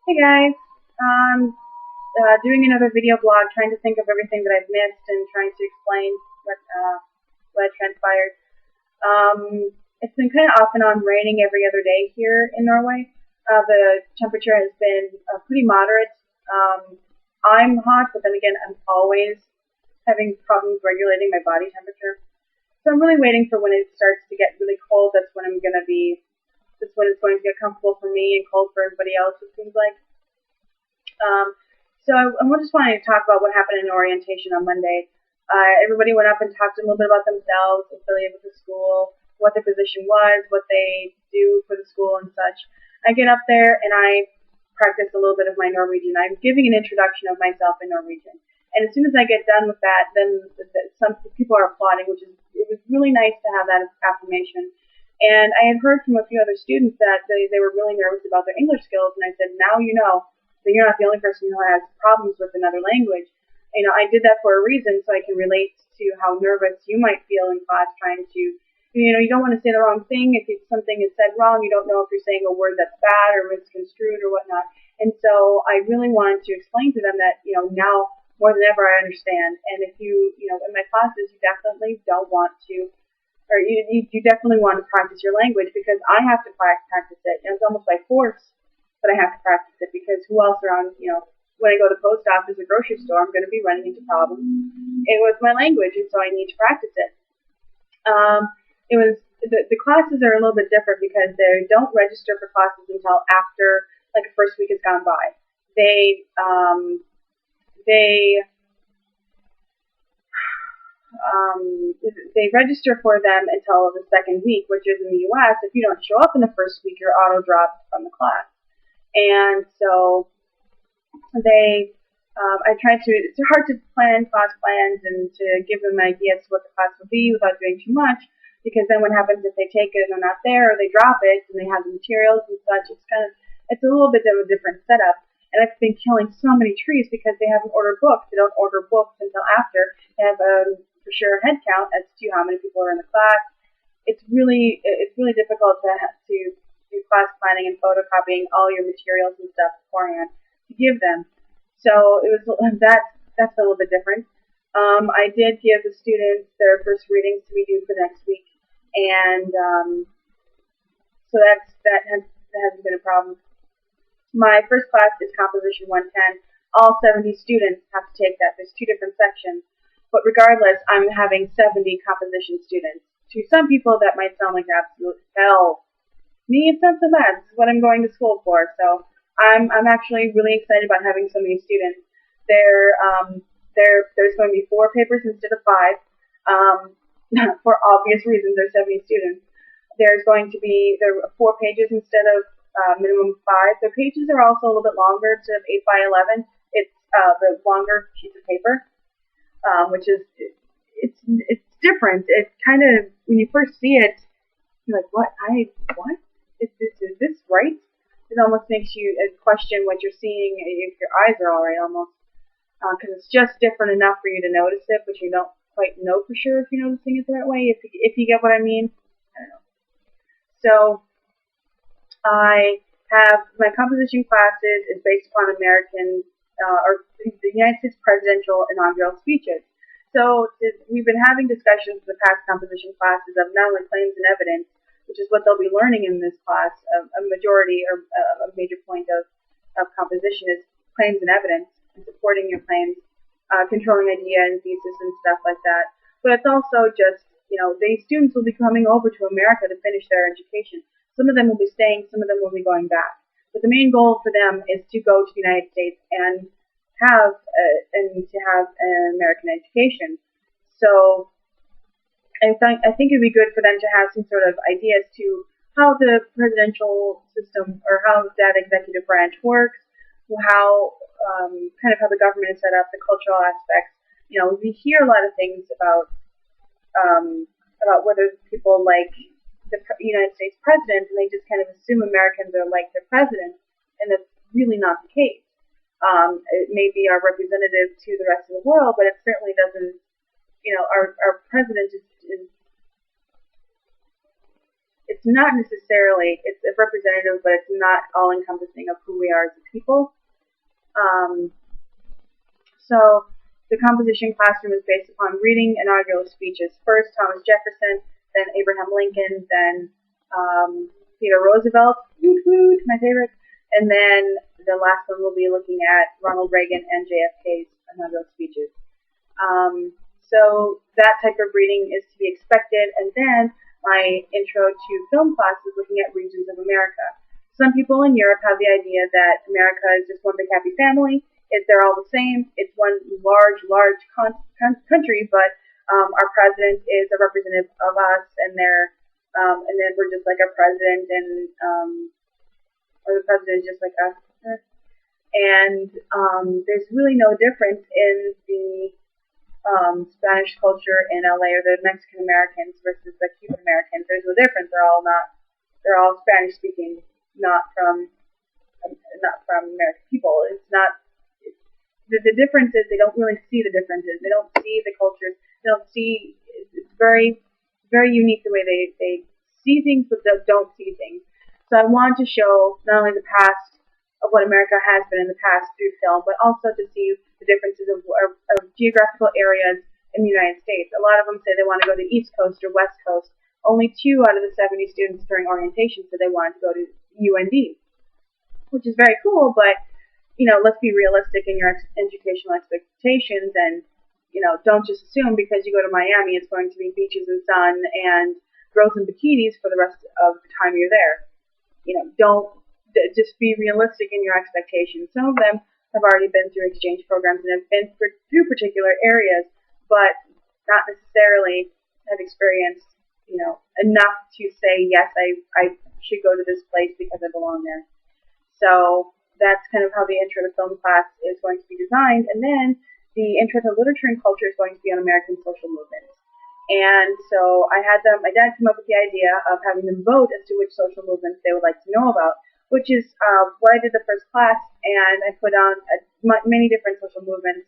Hey guys, doing another video blog, trying to think of everything that I've missed and trying to explain what transpired. It's been kind of off and on raining every other day here in Norway. The temperature has been pretty moderate. I'm hot, but then again, I'm always having problems regulating my body temperature. So I'm really waiting for when it starts to get really cold. That's when I'm gonna be. That's when it's going to get comfortable for me and cold for everybody else. It seems like. Um, so I just wanted to talk about what happened in orientation on Monday. Everybody went up and talked a little bit about themselves, affiliated with the school, what their position was, what they do for the school and such. I get up there and I practice a little bit of my Norwegian. I'm giving an introduction of myself in Norwegian. And as soon as I get done with that, then some people are applauding, it was really nice to have that affirmation. And I had heard from a few other students that they were really nervous about their English skills, and I said, now you know that you're not the only person who has problems with another language. I did that for a reason, so I can relate to how nervous you might feel in class trying to, you don't want to say the wrong thing. If something is said wrong, you don't know if you're saying a word that's bad or misconstrued or whatnot. And so I really wanted to explain to them that, now more than ever I understand. And if in my classes, you definitely don't want to or you definitely want to practice your language because I have to practice it. It's almost by force that I have to practice it because who else around, when I go to the post office or grocery store, I'm going to be running into problems. It was my language, and so I need to practice it. It was the classes are a little bit different because they don't register for classes until after like the first week has gone by. They they register for them until the second week, which is in the U.S. If you don't show up in the first week, you're auto dropped from the class. And so I tried to. It's hard to plan class plans and to give them ideas what the class will be without doing too much, because then what happens if they take it and they're not there, or they drop it and they have the materials and such? It's a little bit of a different setup. And I've been killing so many trees because they haven't ordered books. They don't order books until after they have for sure head count as to how many people are in the class. It's really difficult to do class planning and photocopying all your materials and stuff beforehand to give them. So it was that's a little bit different. I did give the students their first readings to be due for next week, and so that hasn't been a problem. My first class is Composition 110. All 70 students have to take that. There's two different sections. But regardless, I'm having 70 composition students. To some people, that might sound like absolute hell. Me, it's not so bad. This is what I'm going to school for. So I'm actually really excited about having so many students. There's going to be 4 papers instead of 5. For obvious reasons, there's 70 students. There are 4 pages instead of minimum 5. The pages are also a little bit longer instead of 8 by 11. It's the longer piece of paper, which is it's different. It kind of when you first see it, you're like, what? Is this right? It almost makes you question what you're seeing if your eyes are all right, almost, because it's just different enough for you to notice it, but you don't quite know for sure if you're noticing it the right way. If you get what I mean, I don't know. So I have my composition classes is based upon American or the United States presidential inaugural speeches. So we've been having discussions in the past composition classes of not only claims and evidence, which is what they'll be learning in this class. A majority or a major point of composition is claims and evidence and supporting your claims, controlling idea and thesis and stuff like that. But it's also just, these students will be coming over to America to finish their education. Some of them will be staying, some of them will be going back. But the main goal for them is to go to the United States and have an American education. So I think it'd be good for them to have some sort of ideas to how the presidential system or how that executive branch works, how kind of how the government is set up, the cultural aspects. We hear a lot of things about whether people like the United States president, and they just kind of assume Americans are like their president, and that's really not the case. It may be our representative to the rest of the world, but it certainly doesn't. Our president is it's not necessarily, it's a representative, but it's not all encompassing of who we are as a people. Um, so the composition classroom is based upon reading inaugural speeches. First Thomas Jefferson, then Abraham Lincoln, then Theodore Roosevelt, my favorite, and then the last one we'll be looking at Ronald Reagan and JFK's inaugural speeches. So that type of reading is to be expected, and then my intro to film class is looking at regions of America. Some people in Europe have the idea that America is just one big happy family. They're all the same. It's one large country, but our president is a representative of us, and and then we're just like our president, and or the president is just like us. And there's really no difference in the Spanish culture in LA, or the Mexican Americans versus the Cuban Americans. There's no difference. They're all Spanish speaking, not from American people. It's not. The difference is they don't really see the differences. They don't see the cultures. They don't see. It's very, very unique the way they see things, but they don't see things. So I want to show not only the past of what America has been in the past through film, but also to see the differences of geographical areas in the United States. A lot of them say they want to go to East Coast or West Coast. Only 2 out of the 70 students during orientation said they wanted to go to UND, which is very cool, but let's be realistic in your educational expectations, and don't just assume because you go to Miami it's going to be beaches and sun and girls in bikinis for the rest of the time you're there. Don't just be realistic in your expectations. Some of them have already been through exchange programs and have been through particular areas, but not necessarily have experienced, enough to say, yes, I should go to this place because I belong there. So that's kind of how the intro to film class is going to be designed. And then the intro to literature and culture is going to be on American social movements. And so my dad came up with the idea of having them vote as to which social movements they would like to know about, which is what I did the first class, and I put on many different social movements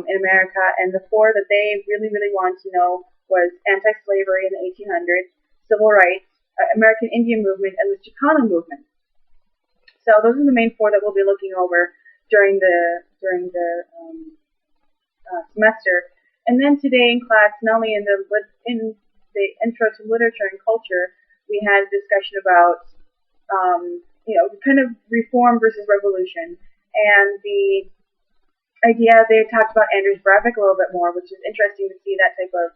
in America, and the 4 that they really, really wanted to know was anti-slavery in the 1800s, civil rights, American Indian movement, and the Chicano movement. So those are the main 4 that we'll be looking over during the semester. And then today in class, not only in the intro to literature and culture, we had a discussion about kind of reform versus revolution, and the idea they talked about Anders Breivik a little bit more, which is interesting to see that type of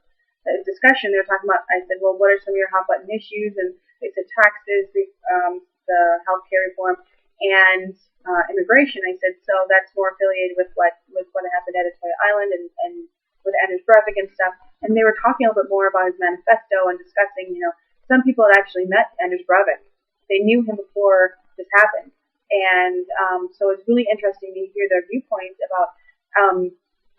discussion. They were talking about. I said, well, what are some of your hot button issues? And they said taxes, the healthcare reform, and immigration. I said, so that's more affiliated with what happened at Atoya Island and with Anders Breivik and stuff. And they were talking a little bit more about his manifesto and discussing, some people had actually met Anders Breivik. They knew him before this happened. And so it's really interesting to hear their viewpoints about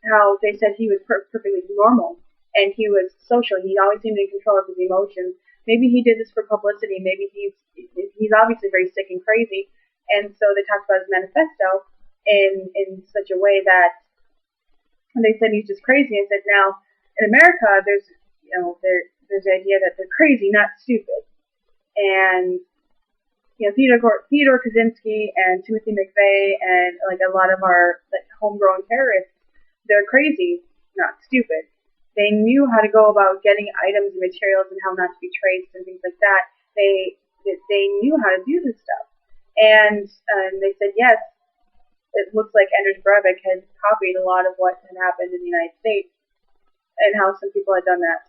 how they said he was perfectly normal and he was social. He always seemed in control of his emotions. Maybe he did this for publicity. Maybe he's obviously very sick and crazy. And so they talked about his manifesto in such a way that they said he's just crazy. I said, now in America, there's the idea that they're crazy, not stupid. And Theodore Kaczynski and Timothy McVeigh and like a lot of our homegrown terrorists, they're crazy, not stupid. They knew how to go about getting items and materials and how not to be traced and things like that. They knew how to do this stuff. And they said, yes, it looks like Anders Breivik had copied a lot of what had happened in the United States and how some people had done that,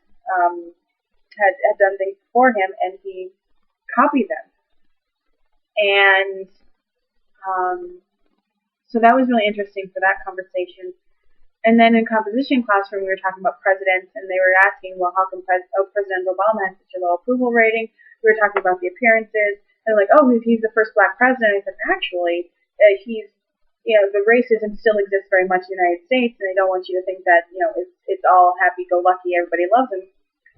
had done things before him, and he copied them. And so that was really interesting for that conversation. And then in composition classroom, we were talking about presidents, and they were asking, well, how come President Obama has such a low approval rating? We were talking about the appearances. And they're like, oh, he's the first black president. I said, actually, he's, the racism still exists very much in the United States, and I don't want you to think that, it's all happy-go-lucky, everybody loves him.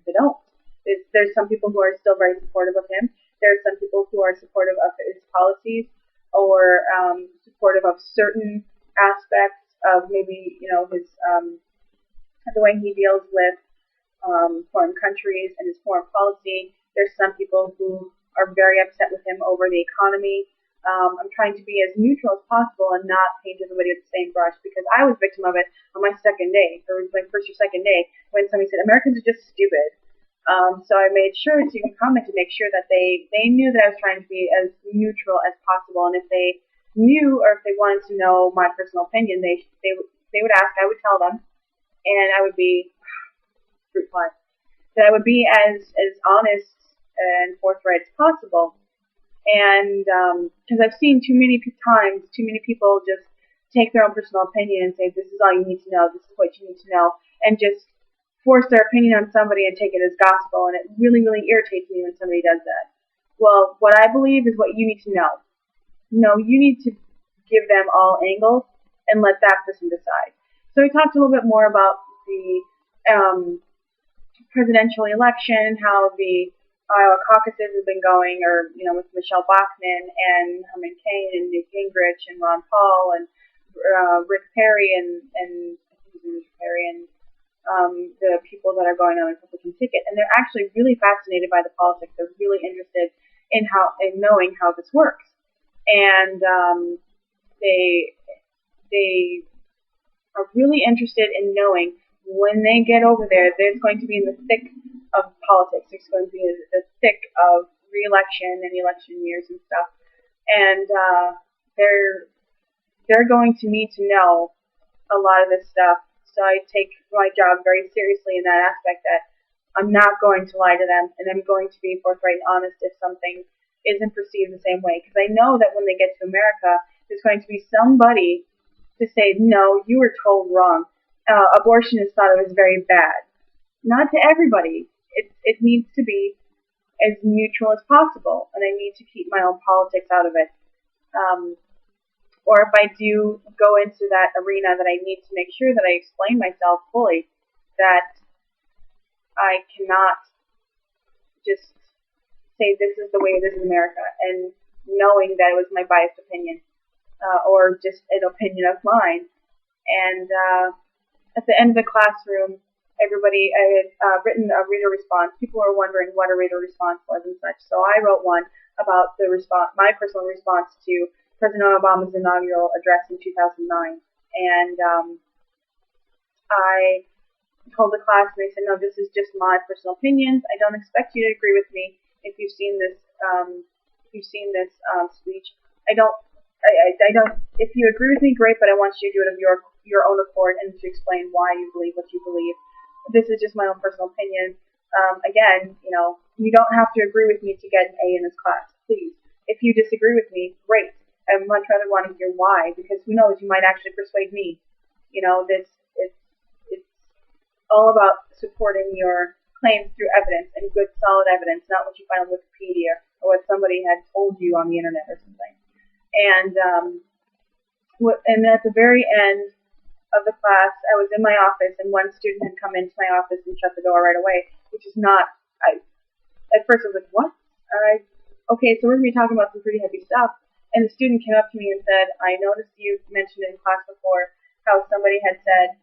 They don't. There's some people who are still very supportive of him. There's some people who are supportive of his policies or supportive of certain aspects of maybe, his the way he deals with foreign countries and his foreign policy. There's some people who are very upset with him over the economy. I'm trying to be as neutral as possible and not paint everybody with the same brush, because I was victim of it on my second day, or my first or second day, when somebody said Americans are just stupid. So I made sure to comment to make sure that they knew that I was trying to be as neutral as possible, and if they knew or if they wanted to know my personal opinion, they would ask. I would tell them, and I would be fruit fly. That I would be as honest and forthright as possible. And because I've seen too many times, too many people just take their own personal opinion and say, this is all you need to know, this is what you need to know, and just force their opinion on somebody and take it as gospel, and it really, really irritates me when somebody does that. Well, what I believe is what you need to know. No, you need to give them all angles and let that person decide. So we talked a little bit more about the presidential election, how the Iowa caucuses have been going, or, with Michelle Bachmann and Herman Cain and Newt Gingrich and Ron Paul and Rick Perry and the people that are going on the Republican ticket. And they're actually really fascinated by the politics. They're really interested in knowing how this works. And they are really interested in knowing when they get over there, there's going to be in the thick of politics. There's going to be the thick of re-election and election years and stuff. And they're going to need to know a lot of this stuff. So I take my job very seriously in that aspect, that I'm not going to lie to them, and I'm going to be forthright and honest if something isn't perceived the same way. Because I know that when they get to America, there's going to be somebody to say, no, you were told wrong. Abortionists thought it was very bad. Not to everybody. It needs to be as neutral as possible, and I need to keep my own politics out of it. Or if I do go into that arena, that I need to make sure that I explain myself fully, that I cannot just say this is the way it is in America, and knowing that it was my biased opinion, or just an opinion of mine. And at the end of the classroom, I had written a reader response. People were wondering what a reader response was and such. So I wrote one about my personal response to President Obama's inaugural address in 2009. And I told the class, and they said, no, this is just my personal opinions. I don't expect you to agree with me if you've seen this speech. I don't. If you agree with me, great, but I want you to do it of your own accord and to explain why you believe what you believe. This is just my own personal opinion. Again, you don't have to agree with me to get an A in this class, please. If you disagree with me, great. I much rather want to hear why, because who knows, you might actually persuade me. It's all about supporting your claims through evidence, and good, solid evidence, not what you find on Wikipedia or what somebody had told you on the internet or something. And at the very end of the class, I was in my office, and one student had come into my office and shut the door right away, which is not. At first I was like, what? Okay, so we're going to be talking about some pretty heavy stuff. And the student came up to me and said, I noticed you mentioned in class before how somebody had said,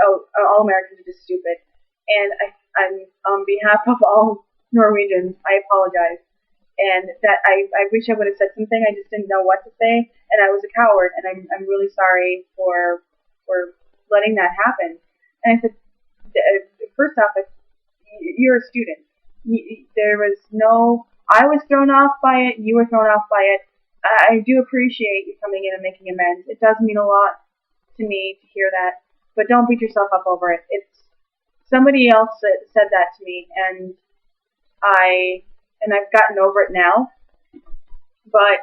oh, all Americans are just stupid. And I'm on behalf of all Norwegians, I apologize. And that I wish I would have said something. I just didn't know what to say, and I was a coward. And I'm really sorry for letting that happen. And I said, first off, you're a student. I was thrown off by it. You were thrown off by it. I do appreciate you coming in and making amends. It does mean a lot to me to hear that, but don't beat yourself up over it. It's somebody else that said that to me, and I've gotten over it now. But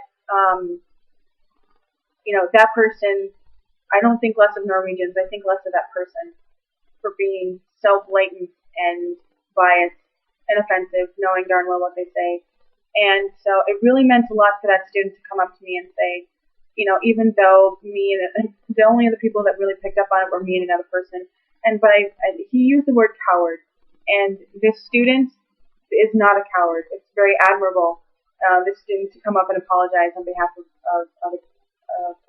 that person, I don't think less of Norwegians. I think less of that person for being so blatant and biased and offensive, knowing darn well what they say. And so it really meant a lot for that student to come up to me and say, even though me and the only other people that really picked up on it were me and another person, but he used the word coward, and this student is not a coward. It's very admirable, this student to come up and apologize on behalf of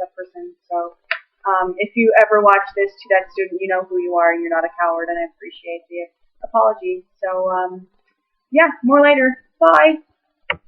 that person. So if you ever watch this to that student, you know who you are, and you're not a coward, and I appreciate the apology. So yeah, more later. Bye.